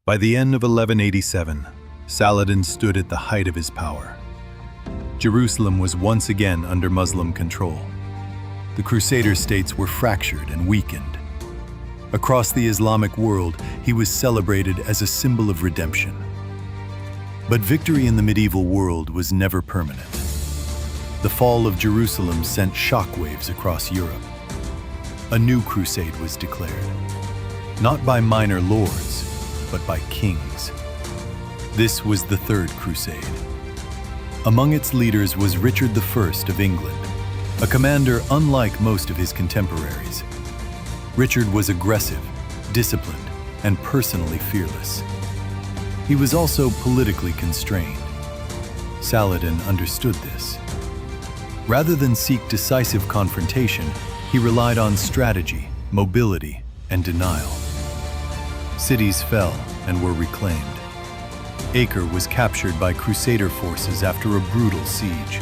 By the end of 1187, Saladin stood at the height of his power. Jerusalem was once again under Muslim control. The Crusader states were fractured and weakened. Across the Islamic world, he was celebrated as a symbol of redemption. But victory in the medieval world was never permanent. The fall of Jerusalem sent shockwaves across Europe. A new crusade was declared, not by minor lords, but by kings. This was the Third Crusade. Among its leaders was Richard I of England, a commander unlike most of his contemporaries. Richard was aggressive, disciplined, and personally fearless. He was also politically constrained. Saladin understood this. Rather than seek decisive confrontation, he relied on strategy, mobility, and denial. Cities fell and were reclaimed. Acre was captured by Crusader forces after a brutal siege.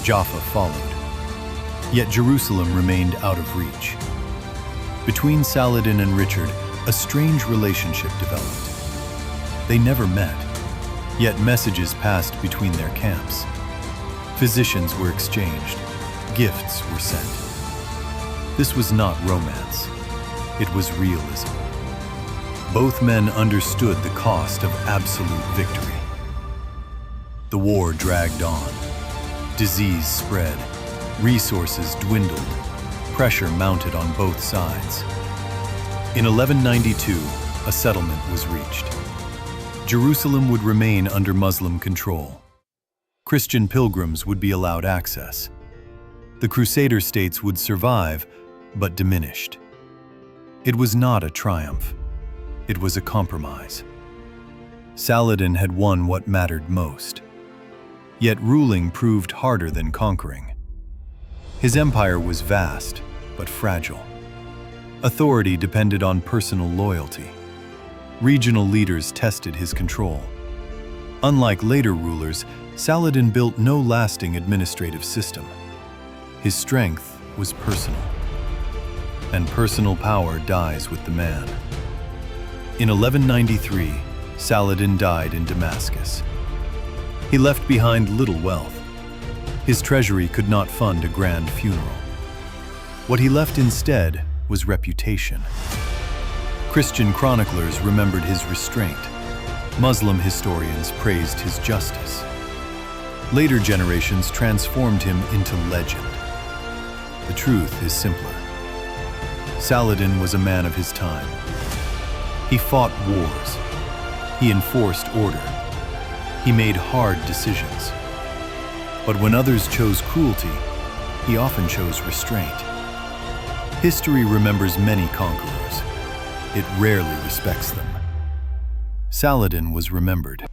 Jaffa followed. Yet Jerusalem remained out of reach. Between Saladin and Richard, a strange relationship developed. They never met, yet messages passed between their camps. Physicians were exchanged, gifts were sent. This was not romance, it was realism. Both men understood the cost of absolute victory. The war dragged on. Disease spread, resources dwindled, pressure mounted on both sides. In 1192, a settlement was reached. Jerusalem would remain under Muslim control. Christian pilgrims would be allowed access. The Crusader states would survive, but diminished. It was not a triumph. It was a compromise. Saladin had won what mattered most. Yet ruling proved harder than conquering. His empire was vast, but fragile. Authority depended on personal loyalty. Regional leaders tested his control. Unlike later rulers, Saladin built no lasting administrative system. His strength was personal. And personal power dies with the man. In 1193, Saladin died in Damascus. He left behind little wealth. His treasury could not fund a grand funeral. What he left instead was reputation. Christian chroniclers remembered his restraint. Muslim historians praised his justice. Later generations transformed him into legend. The truth is simpler. Saladin was a man of his time. He fought wars. He enforced order. He made hard decisions. But when others chose cruelty, he often chose restraint. History remembers many conquerors. It rarely respects them. Saladin was remembered.